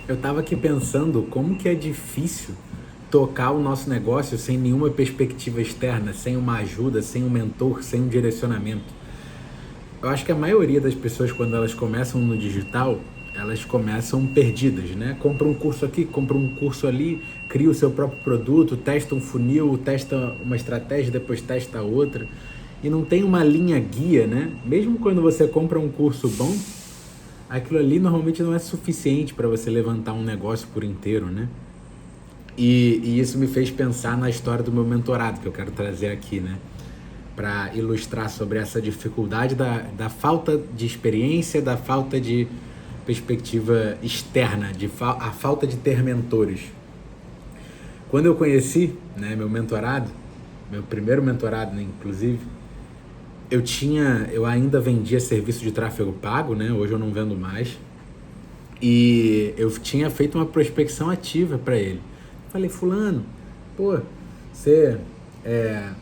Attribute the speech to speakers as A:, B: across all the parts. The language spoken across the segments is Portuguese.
A: Eu tava aqui pensando como que é difícil tocar o nosso negócio sem nenhuma perspectiva externa, sem uma ajuda, sem um mentor, sem um direcionamento. Eu acho que a maioria das pessoas, quando elas começam no digital, elas começam perdidas, né? Compra um curso aqui, compra um curso ali, cria o seu próprio produto, testa um funil, testa uma estratégia, depois testa outra. E não tem uma linha guia, né? Mesmo quando você compra um curso bom, aquilo ali normalmente não é suficiente para você levantar um negócio por inteiro, né? E isso me fez pensar na história do meu mentorado, que eu quero trazer aqui, né? Para ilustrar sobre essa dificuldade da falta de experiência, da falta de perspectiva externa, a falta de ter mentores. Quando eu conheci, né, meu mentorado, meu primeiro mentorado, né, inclusive, eu ainda vendia serviço de tráfego pago, né? Hoje eu não vendo mais. E eu tinha feito uma prospecção ativa para ele. Falei, fulano, pô, você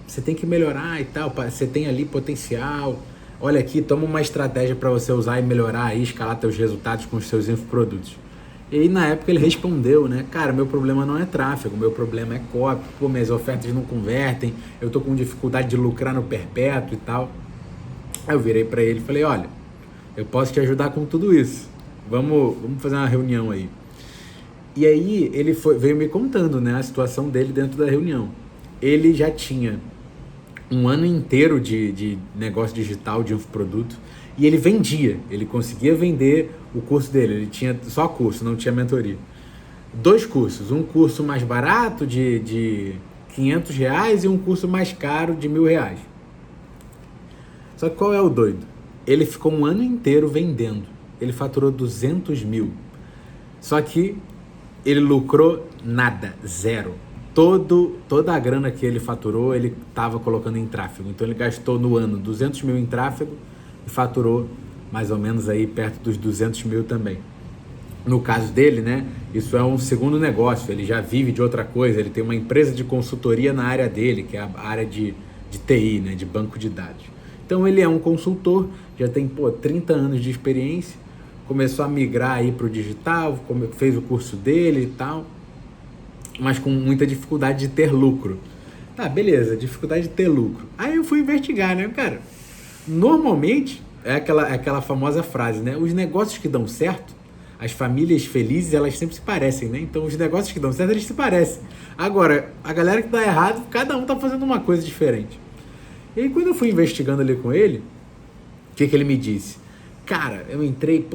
A: você tem que melhorar e tal, você tem ali potencial. Olha aqui, toma uma estratégia para você usar e melhorar e escalar teus resultados com os seus infoprodutos. E aí na época ele respondeu, né? Cara, meu problema não é tráfego, meu problema é copy. Pô, minhas ofertas não convertem, eu tô com dificuldade de lucrar no perpétuo e tal. Aí eu virei para ele e falei, olha, eu posso te ajudar com tudo isso. Vamos fazer uma reunião aí. E aí veio me contando, né, a situação dele dentro da reunião. Ele já tinha um ano inteiro de negócio digital, de infoproduto, e ele conseguia vender o curso dele, ele tinha só curso, não tinha mentoria. Dois cursos, um curso mais barato de R$ 500 e um curso mais caro de R$ 1.000. Só que qual é o doido? Ele ficou um ano inteiro vendendo, ele faturou 200 mil, só que ele lucrou nada, zero. Toda a grana que ele faturou, ele estava colocando em tráfego. Então ele gastou no ano 200 mil em tráfego e faturou mais ou menos aí perto dos 200 mil também. No caso dele, né, isso é um segundo negócio, ele já vive de outra coisa, ele tem uma empresa de consultoria na área dele, que é a área de TI, né, de banco de dados. Então ele é um consultor, já tem 30 anos de experiência, começou a migrar aí para o digital, fez o curso dele e tal, mas com muita dificuldade de ter lucro. Tá, beleza, dificuldade de ter lucro. Aí eu fui investigar, né, cara? Normalmente, é aquela famosa frase, né? Os negócios que dão certo, as famílias felizes, elas sempre se parecem, né? Então, os negócios que dão certo, eles se parecem. Agora, a galera que dá errado, cada um tá fazendo uma coisa diferente. E aí, quando eu fui investigando ali com ele, o que ele me disse? Cara, eu entrei,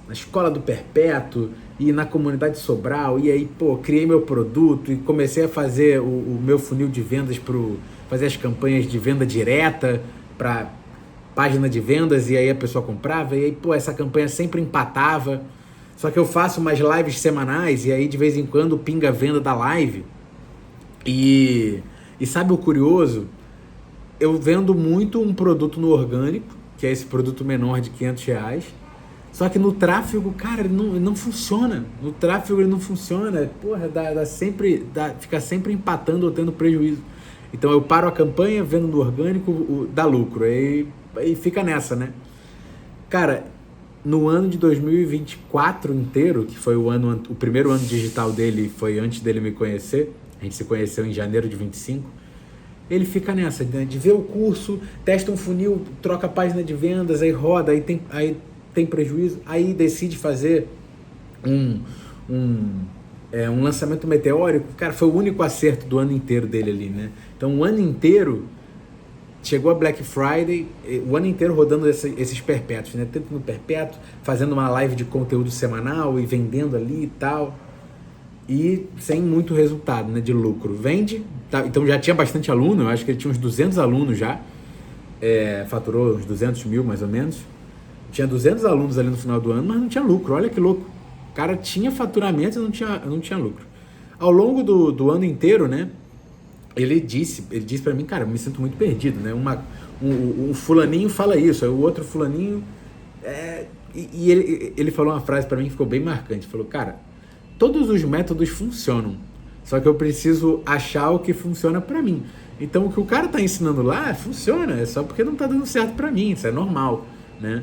A: na escola do Perpétuo e na comunidade Sobral, e aí, criei meu produto e comecei a fazer o meu funil de vendas, fazer as campanhas de venda direta para página de vendas, e aí a pessoa comprava, e aí, essa campanha sempre empatava. Só que eu faço umas lives semanais, e aí de vez em quando pinga a venda da live. E sabe o curioso? Eu vendo muito um produto no orgânico, que é esse produto menor de R$ 500, só que no tráfego, cara, ele não funciona. No tráfego ele não funciona. Fica sempre empatando ou tendo prejuízo. Então eu paro a campanha, vendo no orgânico, dá lucro. Aí fica nessa, né? Cara, no ano de 2024 inteiro, que foi o primeiro ano digital dele, foi antes dele me conhecer, a gente se conheceu em janeiro de 25, ele fica nessa, né, de ver o curso, testa um funil, troca a página de vendas, aí roda, aí tem prejuízo, aí decide fazer um lançamento meteórico. Cara, foi o único acerto do ano inteiro dele ali, né? Então o ano inteiro, chegou a Black Friday, o ano inteiro rodando esses perpétuos, né? Tanto no perpétuo, fazendo uma live de conteúdo semanal e vendendo ali e tal, e sem muito resultado, né, de lucro. Vende, tá, então já tinha bastante aluno, eu acho que ele tinha uns 200 alunos já, faturou uns 200 mil mais ou menos. Tinha 200 alunos ali no final do ano, mas não tinha lucro. Olha que louco. O cara tinha faturamento e não tinha lucro. Ao longo do ano inteiro, né, ele disse para mim, cara, eu me sinto muito perdido, né? Um fulaninho fala isso, aí o outro fulaninho... E ele falou uma frase para mim que ficou bem marcante. Falou, cara, todos os métodos funcionam, só que eu preciso achar o que funciona para mim. Então, o que o cara tá ensinando lá funciona, é só porque não tá dando certo para mim, isso é normal, né?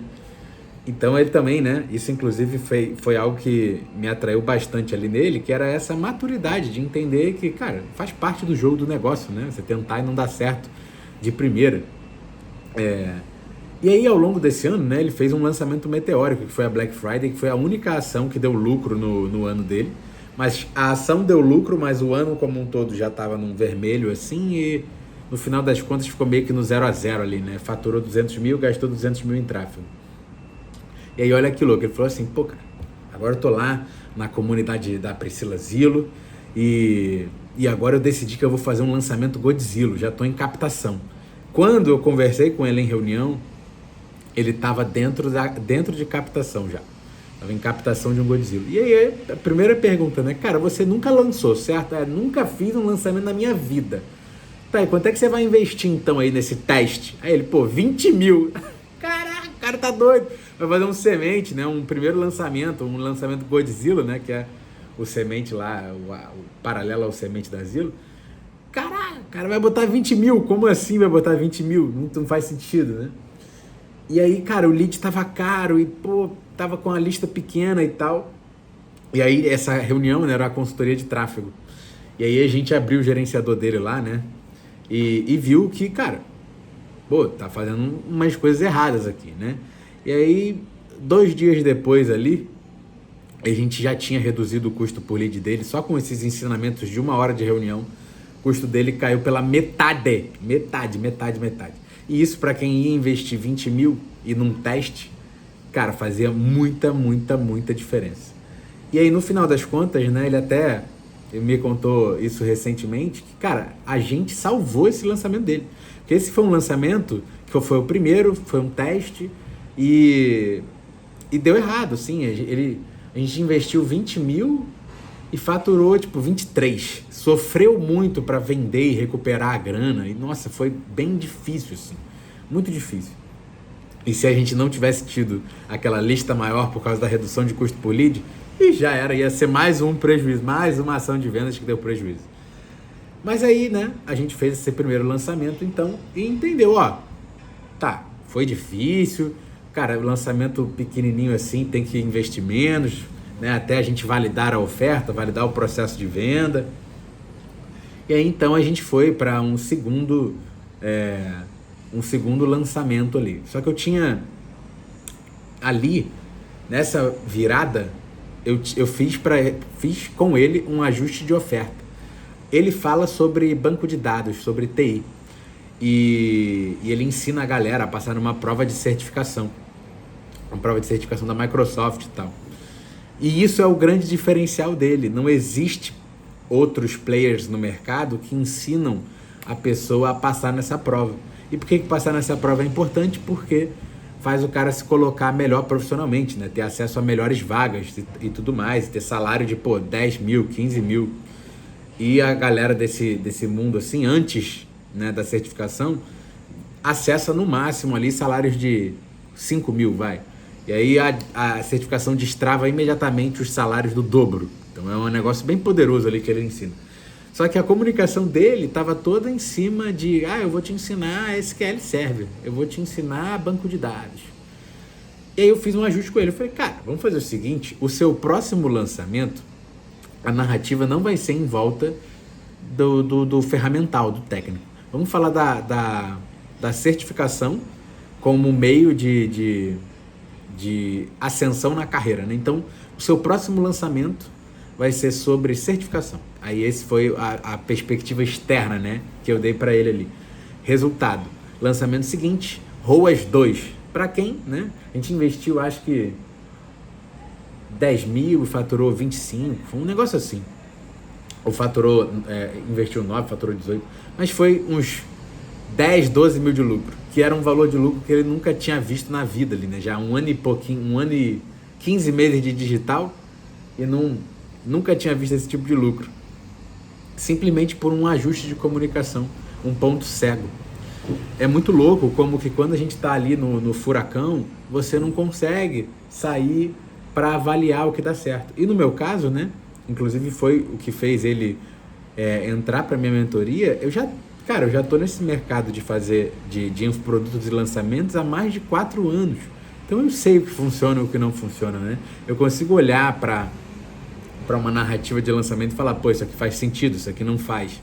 A: Então ele também, né? Isso inclusive foi algo que me atraiu bastante ali nele, que era essa maturidade de entender que, cara, faz parte do jogo do negócio, né? Você tentar e não dar certo de primeira. E aí, ao longo desse ano, né, ele fez um lançamento meteórico, que foi a Black Friday, que foi a única ação que deu lucro no ano dele. Mas a ação deu lucro, mas o ano como um todo já estava num vermelho assim, e no final das contas ficou meio que no 0 a 0 ali, né? Faturou 200 mil, gastou 200 mil em tráfego. E aí olha que louco, ele falou assim, pô, cara, agora eu tô lá na comunidade da Priscila Zilo e agora eu decidi que eu vou fazer um lançamento Godzilla, já tô em captação. Quando eu conversei com ele em reunião, ele estava dentro de captação já. Estava em captação de um Godzilla. E aí a primeira pergunta, né? Cara, você nunca lançou, certo? Nunca fiz um lançamento na minha vida. Tá, e quanto é que você vai investir então aí nesse teste? Aí ele, pô, 20 mil. Caraca, o cara tá doido. Vai fazer um semente, né? Um primeiro lançamento, um lançamento Godzilla, né? Que é o semente lá, o paralelo ao semente da Zilo. Caraca, o cara vai botar 20 mil. Como assim vai botar 20 mil? Não faz sentido, né? E aí, cara, o lead tava caro e, pô, tava com a lista pequena e tal. E aí, essa reunião, né, era a consultoria de tráfego. E aí, a gente abriu o gerenciador dele lá, né, e viu que, cara, pô, tá fazendo umas coisas erradas aqui, né. E aí, 2 dias depois ali, a gente já tinha reduzido o custo por lead dele, só com esses ensinamentos de 1 hora de reunião, o custo dele caiu pela metade. E isso para quem ia investir 20 mil e num teste, cara, fazia muita diferença. E aí no final das contas, né, ele me contou isso recentemente, que, cara, a gente salvou esse lançamento dele. Porque esse foi um lançamento que foi o primeiro, foi um teste e deu errado, assim, a gente investiu 20 mil e faturou, tipo, 23. Sofreu muito para vender e recuperar a grana. E, nossa, foi bem difícil, assim. Muito difícil. E se a gente não tivesse tido aquela lista maior por causa da redução de custo por lead, e já era, ia ser mais um prejuízo, mais uma ação de vendas que deu prejuízo. Mas aí, né, a gente fez esse primeiro lançamento, então, e entendeu, ó, tá, foi difícil, cara, o lançamento pequenininho assim tem que investir menos, né, até a gente validar a oferta, validar o processo de venda. E aí então a gente foi para um segundo lançamento ali. Só que eu tinha ali, nessa virada, eu fiz com ele um ajuste de oferta. Ele fala sobre banco de dados, sobre TI. E ele ensina a galera a passar numa prova de certificação. Uma prova de certificação da Microsoft e tal. E isso é o grande diferencial dele. Não existe outros players no mercado que ensinam a pessoa a passar nessa prova. E por que passar nessa prova é importante? Porque faz o cara se colocar melhor profissionalmente, né? Ter acesso a melhores vagas e tudo mais. Ter salário de, 10 mil, 15 mil. E a galera desse mundo, assim, antes, né, da certificação, acessa no máximo ali salários de 5 mil, vai. E aí a certificação destrava imediatamente os salários do dobro. Então é um negócio bem poderoso ali que ele ensina. Só que a comunicação dele estava toda em cima de, eu vou te ensinar SQL Server, eu vou te ensinar banco de dados. E aí eu fiz um ajuste com ele. Eu falei, cara, vamos fazer o seguinte, o seu próximo lançamento, a narrativa não vai ser em volta do ferramental, do técnico. Vamos falar da certificação como meio de ascensão na carreira, né? Então, o seu próximo lançamento vai ser sobre certificação. Aí esse foi a perspectiva externa, né, que eu dei para ele ali. Resultado, lançamento seguinte, ROAS 2. Para quem, né? A gente investiu, acho que 10 mil e faturou 25, foi um negócio assim. Ou investiu 9, faturou 18, mas foi uns 10, 12 mil de lucro, que era um valor de lucro que ele nunca tinha visto na vida ali, né? Já 1 ano e pouquinho, 1 ano e 15 meses de digital e nunca tinha visto esse tipo de lucro. Simplesmente por um ajuste de comunicação, um ponto cego. É muito louco como que quando a gente está ali no furacão, você não consegue sair para avaliar o que dá certo. E no meu caso, né, inclusive foi o que fez ele entrar para minha mentoria, eu já tô nesse mercado de fazer de infoprodutos e lançamentos há mais de 4 anos. Então eu sei o que funciona e o que não funciona, né? Eu consigo olhar para uma narrativa de lançamento e falar, pô, isso aqui faz sentido, isso aqui não faz.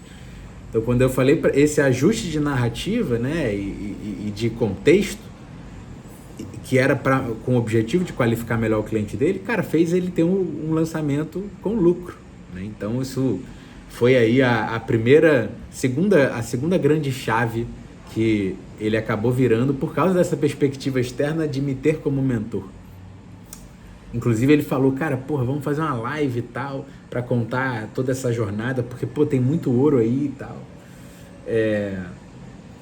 A: Então quando eu falei para esse ajuste de narrativa, né, e de contexto, que era com o objetivo de qualificar melhor o cliente dele, cara, fez ele ter um lançamento com lucro, né? Então isso foi aí a segunda grande chave que ele acabou virando por causa dessa perspectiva externa de me ter como mentor. Inclusive ele falou, cara, porra, vamos fazer uma live e tal, pra contar toda essa jornada, porque, pô, tem muito ouro aí e tal.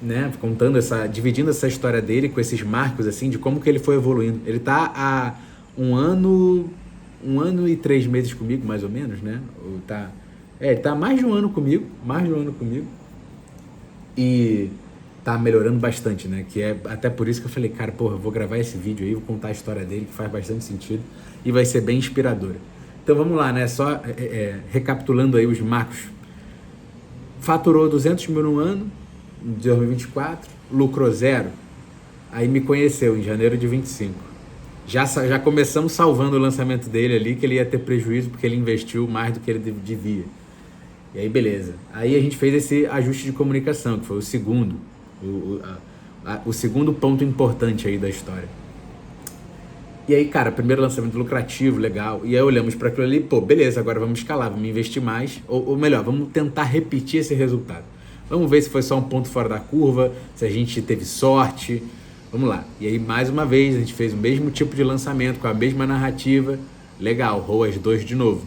A: Né, dividindo essa história dele com esses marcos, assim, de como que ele foi evoluindo. Ele tá há um ano e 3 meses comigo, mais ou menos, né? Ele tá há mais de um ano comigo, e tá melhorando bastante, né? Que é até por isso que eu falei, cara, porra, eu vou gravar esse vídeo aí, vou contar a história dele, que faz bastante sentido, e vai ser bem inspiradora. Então vamos lá, né? Só recapitulando aí os marcos. Faturou 200 mil no ano, de 2024, lucrou 0. Aí me conheceu em janeiro de 25. Já começamos salvando o lançamento dele ali, que ele ia ter prejuízo porque ele investiu mais do que ele devia. E aí beleza. Aí a gente fez esse ajuste de comunicação, que foi o segundo, o segundo ponto importante aí da história. E aí, cara, primeiro lançamento lucrativo, legal. E aí olhamos para aquilo ali, pô, beleza, agora vamos escalar, vamos investir mais, ou melhor, vamos tentar repetir esse resultado. Vamos ver se foi só um ponto fora da curva, se a gente teve sorte. Vamos lá. E aí, mais uma vez, a gente fez o mesmo tipo de lançamento, com a mesma narrativa. Legal, ROAS 2 de novo.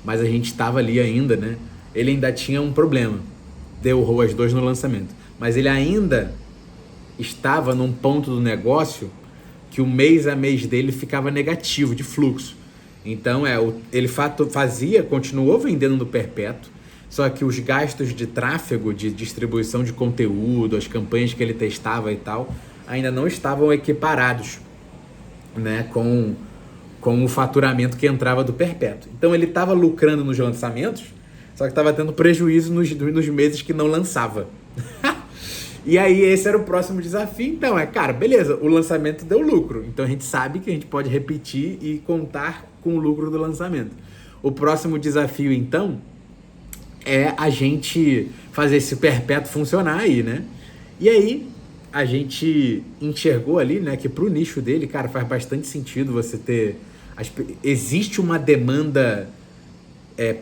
A: Mas a gente estava ali ainda, né? Ele ainda tinha um problema. Deu ROAS 2 no lançamento. Mas ele ainda estava num ponto do negócio que o mês a mês dele ficava negativo, de fluxo. Então, ele continuou vendendo no perpétuo, só que os gastos de tráfego, de distribuição de conteúdo, as campanhas que ele testava e tal, ainda não estavam equiparados, né, com o faturamento que entrava do perpétuo. Então ele estava lucrando nos lançamentos, só que estava tendo prejuízo nos meses que não lançava. E aí esse era o próximo desafio. Então cara, beleza, o lançamento deu lucro, então a gente sabe que a gente pode repetir e contar com o lucro do lançamento. O próximo desafio, então, é a gente fazer esse perpétuo funcionar aí, né? E aí a gente enxergou ali, né, que pro nicho dele, cara, faz bastante sentido você ter... Existe uma demanda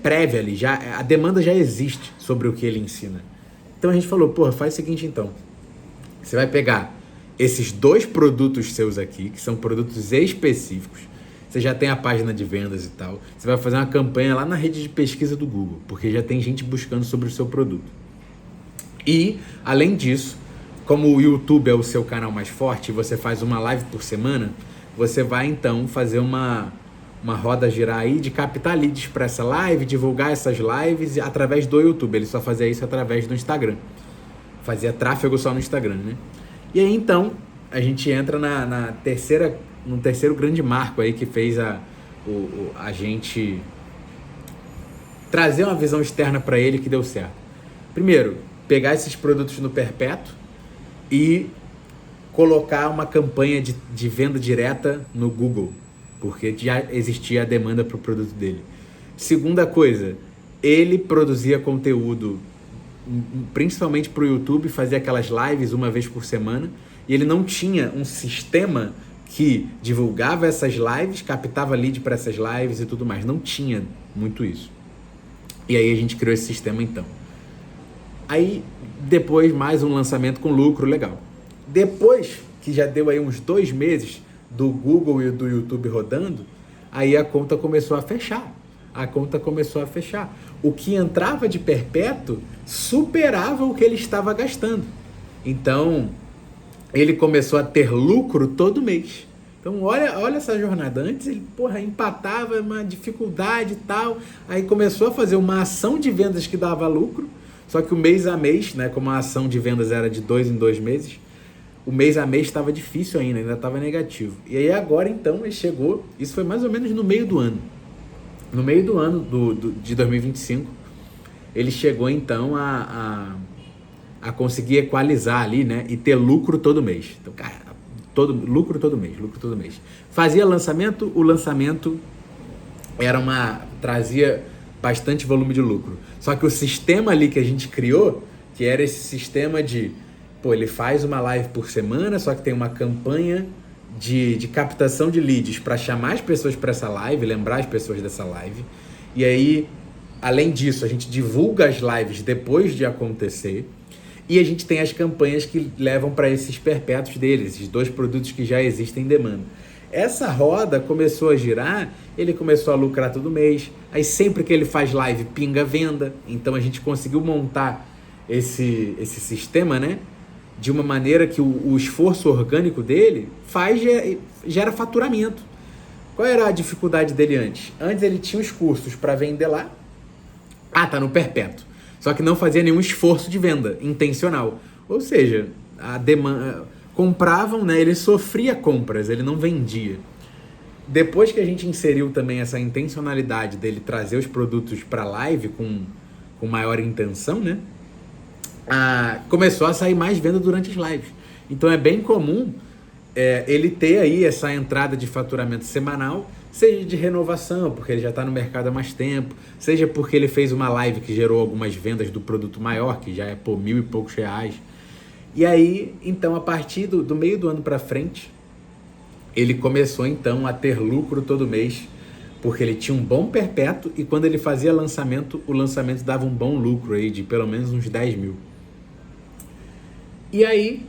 A: prévia ali, a demanda já existe sobre o que ele ensina. Então a gente falou, porra, faz o seguinte então, você vai pegar esses 2 produtos seus aqui, que são produtos específicos, você já tem a página de vendas e tal, você vai fazer uma campanha lá na rede de pesquisa do Google, porque já tem gente buscando sobre o seu produto. E, além disso, como o YouTube é o seu canal mais forte, você faz uma live por semana, você vai então fazer uma roda girar aí de captar leads para essa live, divulgar essas lives através do YouTube. Ele só fazia isso através do Instagram. Fazia tráfego só no Instagram, né? E aí então a gente entra no terceiro grande marco aí que fez a gente trazer uma visão externa para ele que deu certo. Primeiro, pegar esses produtos no perpétuo e colocar uma campanha de venda direta no Google, porque já existia a demanda para o produto dele. Segunda coisa, ele produzia conteúdo principalmente para o YouTube, fazia aquelas lives uma vez por semana, e ele não tinha um sistema que divulgava essas lives, captava lead para essas lives e tudo mais. Não tinha muito isso. E aí a gente criou esse sistema então. Aí depois mais um lançamento com lucro legal. Depois que já deu aí uns 2 meses do Google e do YouTube rodando, aí a conta começou a fechar. O que entrava de perpétuo superava o que ele estava gastando. Então, ele começou a ter lucro todo mês. Então, olha essa jornada. Antes, ele, empatava, uma dificuldade e tal. Aí começou a fazer uma ação de vendas que dava lucro. Só que o mês a mês, né, como a ação de vendas era de 2 em 2 meses, o mês a mês estava difícil ainda estava negativo. E aí agora, então, ele chegou... Isso foi mais ou menos no meio do ano. No meio do ano de 2025, ele chegou, então, a conseguir equalizar ali, né? E ter lucro todo mês. Então, cara, lucro todo mês, lucro todo mês. Fazia lançamento, o lançamento trazia bastante volume de lucro. Só que o sistema ali que a gente criou, que era esse sistema de, ele faz uma live por semana, só que tem uma campanha de captação de leads para chamar as pessoas para essa live, lembrar as pessoas dessa live. E aí, além disso, a gente divulga as lives depois de acontecer. E a gente tem as campanhas que levam para esses perpétuos deles, esses 2 produtos que já existem em demanda. Essa roda começou a girar, ele começou a lucrar todo mês. Aí sempre que ele faz live, pinga venda. Então a gente conseguiu montar esse sistema, né? De uma maneira que o esforço orgânico dele gera faturamento. Qual era a dificuldade dele antes? Antes ele tinha os cursos para vender lá. Tá no perpétuo. Só que não fazia nenhum esforço de venda intencional. Ou seja, a demanda... compravam, né? Ele sofria compras, ele não vendia. Depois que a gente inseriu também essa intencionalidade dele trazer os produtos para live com maior intenção, né? Começou a sair mais venda durante as lives. Então é bem comum ele ter aí essa entrada de faturamento semanal, seja de renovação, porque ele já está no mercado há mais tempo, seja porque ele fez uma live que gerou algumas vendas do produto maior, que já é por R$1.000 e poucos. E aí, então, a partir do meio do ano para frente, ele começou, então, a ter lucro todo mês, porque ele tinha um bom perpétuo e quando ele fazia lançamento, o lançamento dava um bom lucro aí de pelo menos uns 10 mil. E aí,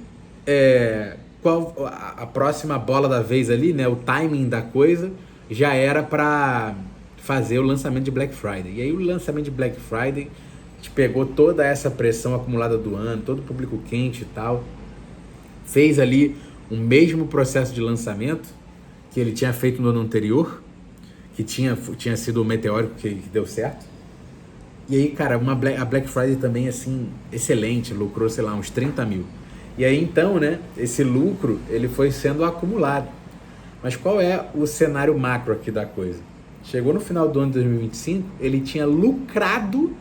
A: qual a próxima bola da vez ali, né? O timing da coisa já era para fazer o lançamento de Black Friday. E aí o lançamento de Black Friday pegou toda essa pressão acumulada do ano, todo o público quente e tal, fez ali o mesmo processo de lançamento que ele tinha feito no ano anterior, que tinha sido o meteórico que deu certo. E aí, cara, a Black Friday também, assim, excelente, lucrou, sei lá, uns 30 mil. E aí, então, né, esse lucro, ele foi sendo acumulado. Mas qual é o cenário macro aqui da coisa? Chegou no final do ano de 2025, ele tinha lucrado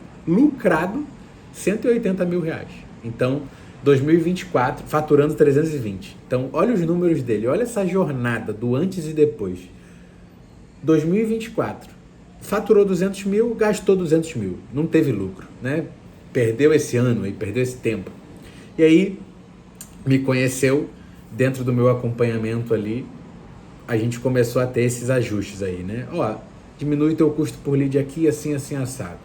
A: 180 mil reais. Então, 2024, faturando 320. Então, olha os números dele, olha essa jornada do antes e depois. 2024, faturou 200 mil, gastou 200 mil, não teve lucro, né? Perdeu esse ano aí, perdeu esse tempo. E aí, me conheceu, dentro do meu acompanhamento ali, a gente começou a ter esses ajustes aí, né? Diminui teu custo por lead aqui, assim, assim, assado.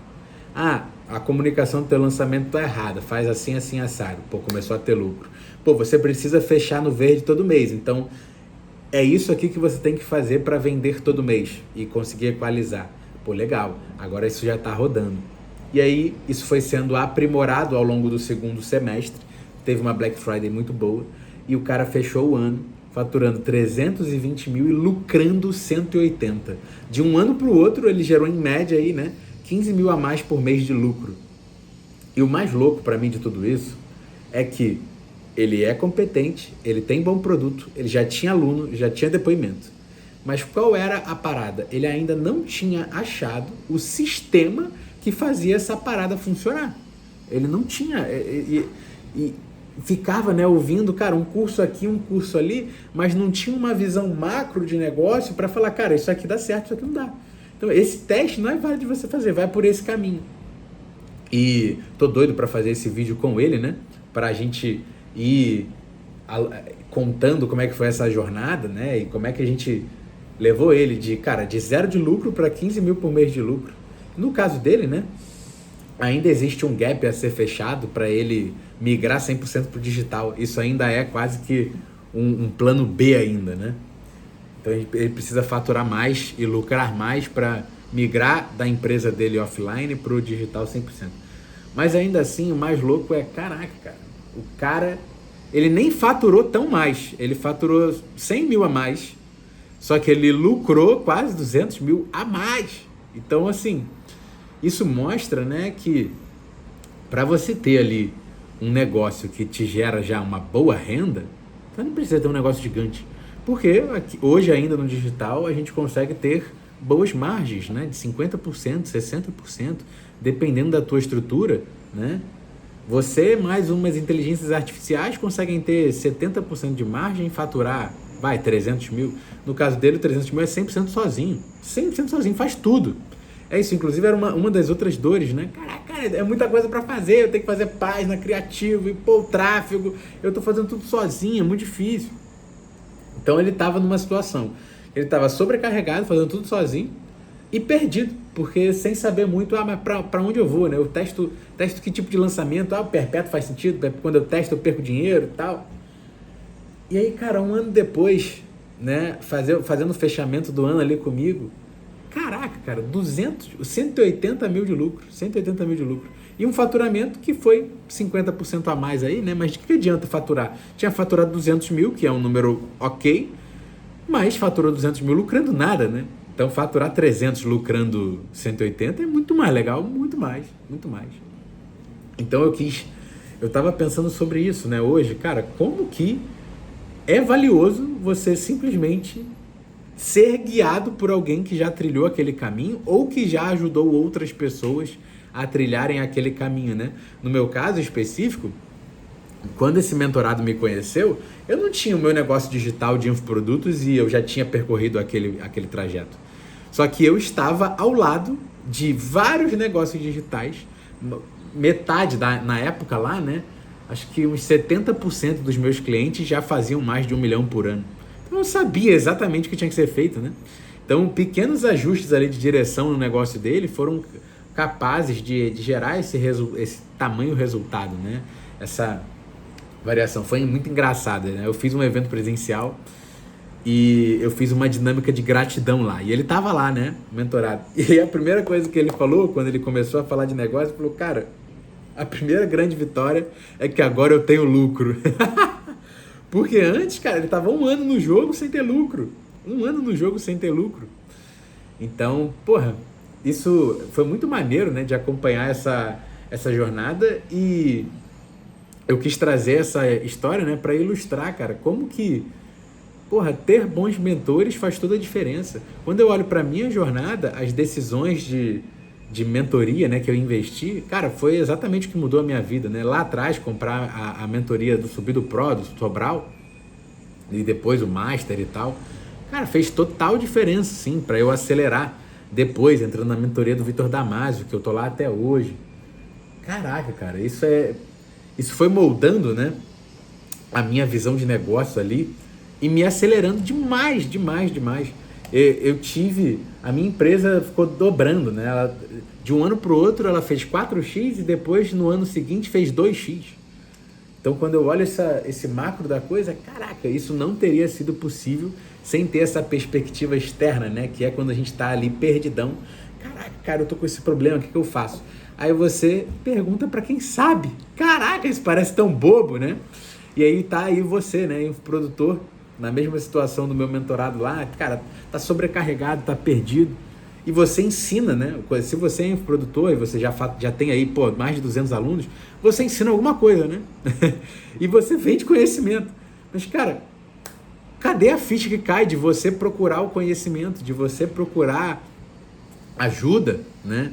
A: A comunicação do teu lançamento tá errada, faz assim, assim, assado. Começou a ter lucro. Você precisa fechar no verde todo mês, então é isso aqui que você tem que fazer para vender todo mês e conseguir equalizar. Legal, agora isso já tá rodando. E aí, isso foi sendo aprimorado ao longo do segundo semestre, teve uma Black Friday muito boa, e o cara fechou o ano faturando 320 mil e lucrando 180. De um ano para o outro, ele gerou em média aí, né, 15 mil a mais por mês de lucro. E o mais louco para mim de tudo isso é que ele é competente, ele tem bom produto, ele já tinha aluno, já tinha depoimento. Mas qual era a parada? Ele ainda não tinha achado o sistema que fazia essa parada funcionar. Ele não tinha... E ficava, né, ouvindo, cara, um curso aqui, um curso ali, mas não tinha uma visão macro de negócio para falar, cara, isso aqui dá certo, isso aqui não dá. Então, esse teste não é válido de você fazer, vai por esse caminho. E tô doido para fazer esse vídeo com ele, né, pra gente ir contando como é que foi essa jornada, né, e como é que a gente levou ele de 0 de lucro para 15 mil por mês de lucro. No caso dele, né, ainda existe um gap a ser fechado para ele migrar 100% para o digital. Isso ainda é quase que um plano B ainda, né? Então ele precisa faturar mais e lucrar mais para migrar da empresa dele offline para o digital 100%. Mas ainda assim, o mais louco é, caraca, cara, o cara, ele nem faturou tão mais, ele faturou 100 mil a mais, só que ele lucrou quase 200 mil a mais. Então, assim, isso mostra, né, que para você ter ali um negócio que te gera já uma boa renda, você não precisa ter um negócio gigante. Porque hoje ainda no digital a gente consegue ter boas margens, né, de 50%, 60%, dependendo da tua estrutura, né? Você mais umas inteligências artificiais conseguem ter 70% de margem e faturar, 300 mil. No caso dele, o 300 mil é 100% sozinho. 100% sozinho, faz tudo. É isso, inclusive era uma das outras dores, né? Caraca, é muita coisa para fazer, eu tenho que fazer página, criativo, e pô, o tráfego, eu tô fazendo tudo sozinho, é muito difícil. Então ele tava numa situação, ele tava sobrecarregado, fazendo tudo sozinho e perdido, porque sem saber muito, mas pra onde eu vou, né? Eu testo que tipo de lançamento, o perpétuo faz sentido, quando eu testo eu perco dinheiro e tal. E aí, cara, um ano depois, né, fazendo o fechamento do ano ali comigo, caraca, cara, 180 mil de lucro, 180 mil de lucro. E um faturamento que foi 50% a mais aí, né? Mas de que adianta faturar? Tinha faturado 200 mil, que é um número ok, mas faturou 200 mil lucrando nada, né? Então faturar 300 lucrando 180 é muito mais legal, muito mais. Então eu tava pensando sobre isso, né? Hoje, cara, como que é valioso você simplesmente ser guiado por alguém que já trilhou aquele caminho ou que já ajudou outras pessoas a trilharem aquele caminho, né? No meu caso específico, quando esse mentorado me conheceu, eu não tinha o meu negócio digital de infoprodutos e eu já tinha percorrido aquele trajeto. Só que eu estava ao lado de vários negócios digitais, metade na época lá, né? Acho que uns 70% dos meus clientes já faziam mais de 1 milhão por ano. Então eu sabia exatamente o que tinha que ser feito, né? Então pequenos ajustes ali de direção no negócio dele foram capazes de gerar esse tamanho resultado, né? Essa variação foi muito engraçada, né? Eu fiz um evento presencial e eu fiz uma dinâmica de gratidão lá. E ele tava lá, né? Mentorado. E a primeira coisa que ele falou, quando ele começou a falar de negócio, ele falou, cara, a primeira grande vitória é que agora eu tenho lucro. Porque antes, cara, ele tava 1 ano no jogo sem ter lucro. 1 ano no jogo sem ter lucro. Então, porra, isso foi muito maneiro, né? De acompanhar essa jornada. E eu quis trazer essa história, né? Pra ilustrar, cara, como que, porra, ter bons mentores faz toda a diferença. Quando eu olho pra minha jornada, as decisões de mentoria, né, que eu investi, cara, foi exatamente o que mudou a minha vida, né? Lá atrás, comprar a mentoria do Subir do Pro, do Sobral, e depois o Master e tal, cara, fez total diferença, sim, para eu acelerar. Depois, entrando na mentoria do Vitor Damasio, que eu tô lá até hoje. Caraca, cara, isso foi moldando, né, a minha visão de negócio ali e me acelerando demais. A minha empresa ficou dobrando, né? De um ano para o outro ela fez 4x e depois no ano seguinte fez 2x. Então quando eu olho esse macro da coisa, caraca, isso não teria sido possível sem ter essa perspectiva externa, né? Que é quando a gente está ali perdidão. Caraca, cara, eu tô com esse problema, o que eu faço? Aí você pergunta para quem sabe. Caraca, isso parece tão bobo, né? E aí tá aí você, né? O produtor, na mesma situação do meu mentorado lá, cara, tá sobrecarregado, tá perdido. E você ensina, né? Se você é produtor e você já tem aí, pô, mais de 200 alunos, você ensina alguma coisa, né? E você vende conhecimento. Mas, cara, cadê a ficha que cai de você procurar o conhecimento, de você procurar ajuda, né?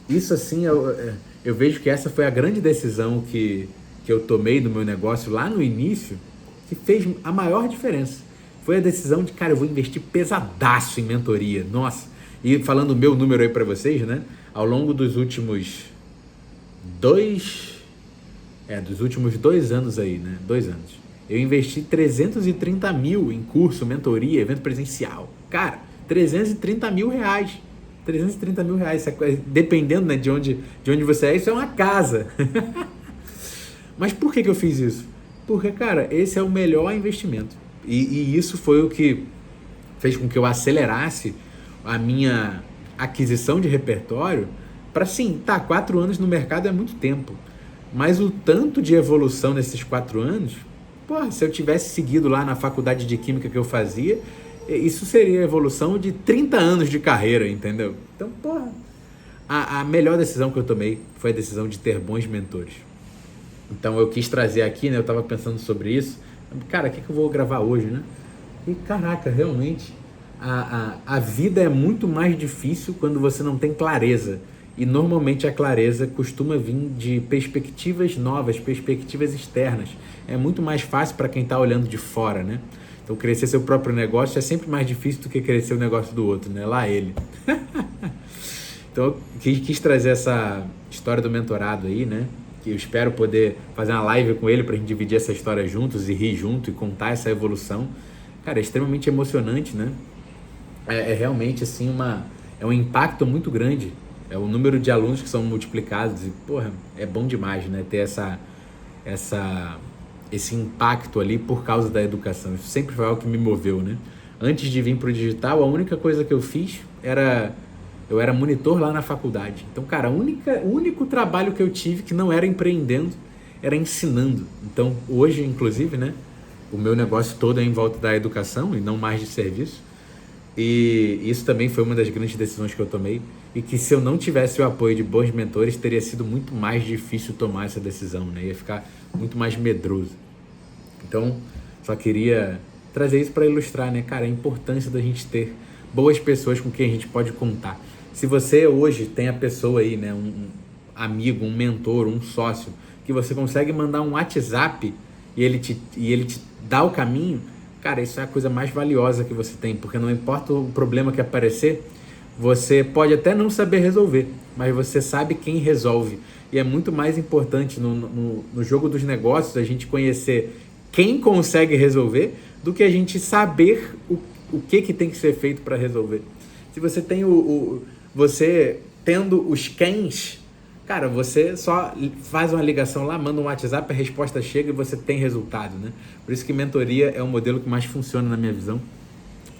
A: Isso, assim, eu vejo que essa foi a grande decisão que eu tomei do meu negócio lá no início, que fez a maior diferença. Foi a decisão de, cara, eu vou investir pesadaço em mentoria. Nossa! E falando o meu número aí para vocês, né? Ao longo dos últimos 2 anos aí, né? 2 anos. Eu investi 330 mil em curso, mentoria, evento presencial. Cara, 330 mil reais. 330 mil reais. Dependendo, né, de onde você é, isso é uma casa. Mas por que eu fiz isso? Porque, cara, esse é o melhor investimento. E isso foi o que fez com que eu acelerasse a minha aquisição de repertório para, sim, 4 anos no mercado é muito tempo. Mas o tanto de evolução nesses 4 anos, porra, se eu tivesse seguido lá na faculdade de Química que eu fazia, isso seria a evolução de 30 anos de carreira, entendeu? Então, porra, a melhor decisão que eu tomei foi a decisão de ter bons mentores. Então eu quis trazer aqui, né? Eu tava pensando sobre isso. Cara, o que eu vou gravar hoje, né? E caraca, realmente, a vida é muito mais difícil quando você não tem clareza. E normalmente a clareza costuma vir de perspectivas novas, perspectivas externas. É muito mais fácil para quem está olhando de fora, né? Então crescer seu próprio negócio é sempre mais difícil do que crescer o negócio do outro, né? Lá ele. Então eu quis trazer essa história do mentorado aí, né? Que eu espero poder fazer uma live com ele para a gente dividir essa história juntos e rir junto e contar essa evolução. Cara, é extremamente emocionante, né? É realmente assim é um impacto muito grande. É o número de alunos que são multiplicados e, porra, é bom demais, né? Ter esse impacto ali por causa da educação. Isso sempre foi algo que me moveu, né? Antes de vir para o digital, a única coisa que eu fiz eu era monitor lá na faculdade. Então, cara, o único trabalho que eu tive que não era empreendendo, era ensinando. Então, hoje, inclusive, né? O meu negócio todo é em volta da educação e não mais de serviço. E isso também foi uma das grandes decisões que eu tomei. E que se eu não tivesse o apoio de bons mentores, teria sido muito mais difícil tomar essa decisão, né? Ia ficar muito mais medroso. Então, só queria trazer isso para ilustrar, né, cara, a importância da gente ter boas pessoas com quem a gente pode contar. Se você hoje tem a pessoa aí, né, um amigo, um mentor, um sócio, que você consegue mandar um WhatsApp e ele te dá o caminho, cara, isso é a coisa mais valiosa que você tem, porque não importa o problema que aparecer, você pode até não saber resolver, mas você sabe quem resolve. E é muito mais importante no jogo dos negócios a gente conhecer quem consegue resolver do que a gente saber o que tem que ser feito para resolver. Se você tem você tendo os quens, cara, você só faz uma ligação lá, manda um WhatsApp, a resposta chega e você tem resultado, né? Por isso que mentoria é o modelo que mais funciona na minha visão.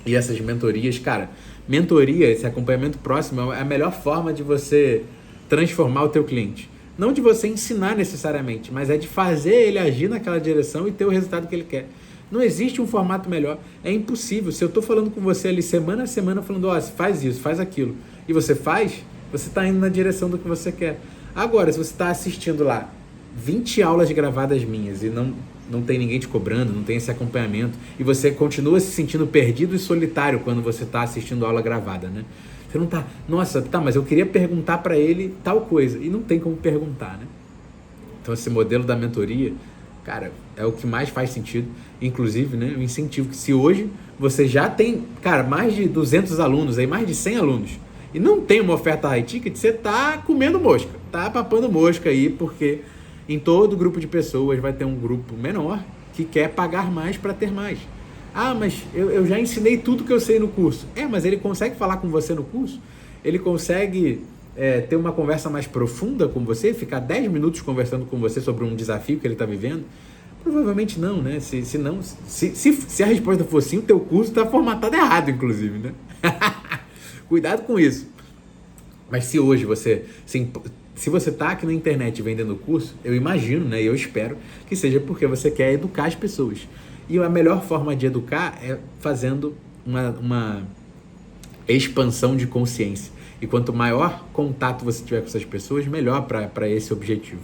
A: E essas mentorias, cara, mentoria, esse acompanhamento próximo é a melhor forma de você transformar o teu cliente. Não de você ensinar necessariamente, mas é de fazer ele agir naquela direção e ter o resultado que ele quer. Não existe um formato melhor. É impossível. Se eu estou falando com você ali semana a semana, falando, ó, faz isso, faz aquilo, e você faz, você está indo na direção do que você quer. Agora, se você está assistindo lá 20 aulas gravadas minhas e não tem ninguém te cobrando, não tem esse acompanhamento, e você continua se sentindo perdido e solitário quando você está assistindo aula gravada, né? Você não tá, nossa, tá, mas eu queria perguntar para ele tal coisa, e não tem como perguntar, né? Então esse modelo da mentoria, cara, é o que mais faz sentido. Inclusive, né, eu incentivo que se hoje você já tem, cara, mais de 200 alunos, aí mais de 100 alunos, e não tem uma oferta high ticket, você tá comendo mosca, tá papando mosca aí, porque em todo grupo de pessoas vai ter um grupo menor que quer pagar mais para ter mais. Ah, mas eu já ensinei tudo que eu sei no curso. Mas ele consegue falar com você no curso? Ele consegue ter uma conversa mais profunda com você? Ficar 10 minutos conversando com você sobre um desafio que ele está vivendo? Provavelmente não, né? Se a resposta for sim, o teu curso está formatado errado, inclusive, né? Cuidado com isso. Mas se hoje se você está aqui na internet vendendo curso, eu imagino, né? E eu espero que seja porque você quer educar as pessoas. E a melhor forma de educar é fazendo uma expansão de consciência. E quanto maior contato você tiver com essas pessoas, melhor para esse objetivo.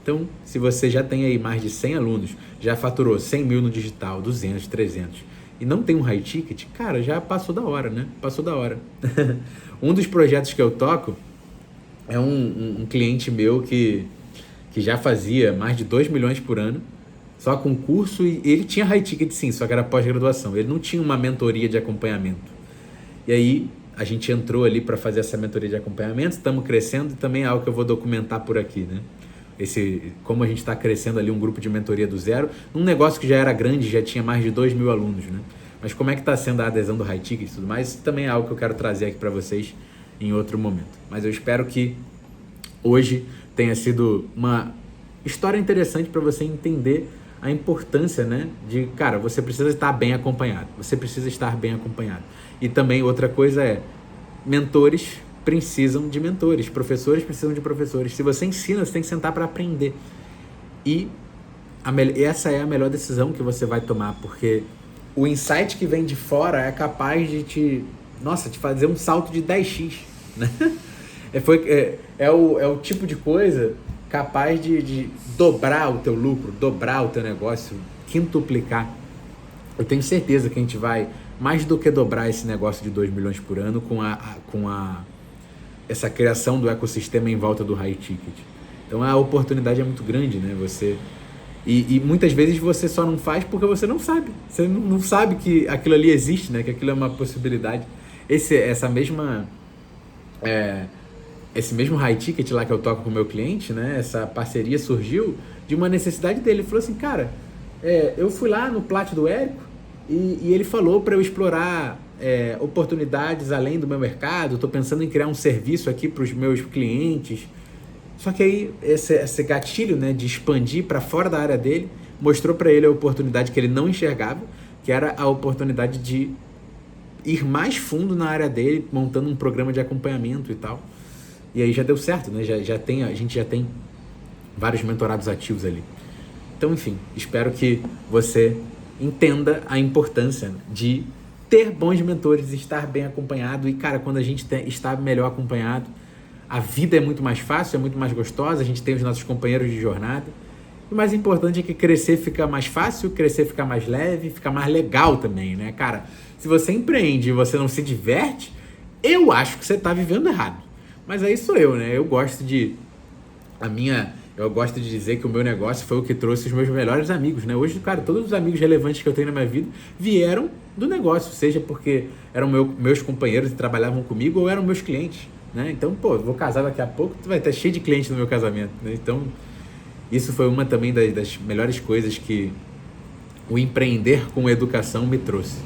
A: Então, se você já tem aí mais de 100 alunos, já faturou 100 mil no digital, 200, 300, e não tem um high ticket, cara, já passou da hora, né? Passou da hora. Um dos projetos que eu toco é um cliente meu que já fazia mais de 2 milhões por ano, só com curso, e ele tinha high ticket sim, só que era pós-graduação. Ele não tinha uma mentoria de acompanhamento. E aí a gente entrou ali para fazer essa mentoria de acompanhamento, estamos crescendo, e também é algo que eu vou documentar por aqui, né? Como a gente está crescendo ali um grupo de mentoria do zero, um negócio que já era grande, já tinha mais de 2 mil alunos, né? Mas como é que está sendo a adesão do high ticket e tudo mais, isso também é algo que eu quero trazer aqui para vocês em outro momento. Mas eu espero que hoje tenha sido uma história interessante para você entender a importância, né, de, cara, você precisa estar bem acompanhado. Você precisa estar bem acompanhado. E também outra coisa é, mentores precisam de mentores, professores precisam de professores. Se você ensina, você tem que sentar para aprender. E essa é a melhor decisão que você vai tomar, porque o insight que vem de fora é capaz de te fazer um salto de 10x, né? É o tipo de coisa capaz de dobrar o teu lucro, dobrar o teu negócio, quintuplicar. Eu tenho certeza que a gente vai mais do que dobrar esse negócio de 2 milhões por ano com essa criação do ecossistema em volta do high ticket. Então a oportunidade é muito grande, né? E muitas vezes você só não faz porque você não sabe. Você não sabe que aquilo ali existe, né? Que aquilo é uma possibilidade. Esse mesmo high ticket lá que eu toco com o meu cliente, né? Essa parceria surgiu de uma necessidade dele. Ele falou assim, cara, eu fui lá no Plat do Érico e ele falou para eu explorar oportunidades além do meu mercado. Estou pensando em criar um serviço aqui para os meus clientes. Só que aí esse gatilho, né, de expandir para fora da área dele mostrou para ele a oportunidade que ele não enxergava, que era a oportunidade de ir mais fundo na área dele, montando um programa de acompanhamento e tal. E aí já deu certo, né? A gente já tem vários mentorados ativos ali. Então, enfim, espero que você entenda a importância de ter bons mentores, estar bem acompanhado. E, cara, quando a gente está melhor acompanhado, a vida é muito mais fácil, é muito mais gostosa, a gente tem os nossos companheiros de jornada. E o mais importante é que crescer fica mais fácil, crescer fica mais leve, fica mais legal também, né? Cara, se você empreende e você não se diverte, eu acho que você está vivendo errado. Mas aí sou eu, né? Eu gosto de dizer que o meu negócio foi o que trouxe os meus melhores amigos, né? Hoje, cara, todos os amigos relevantes que eu tenho na minha vida vieram do negócio, seja porque eram meus companheiros e trabalhavam comigo ou eram meus clientes, né? Então, pô, eu vou casar daqui a pouco, tu vai estar cheio de clientes no meu casamento, né? Então, isso foi uma também das melhores coisas que o empreender com educação me trouxe.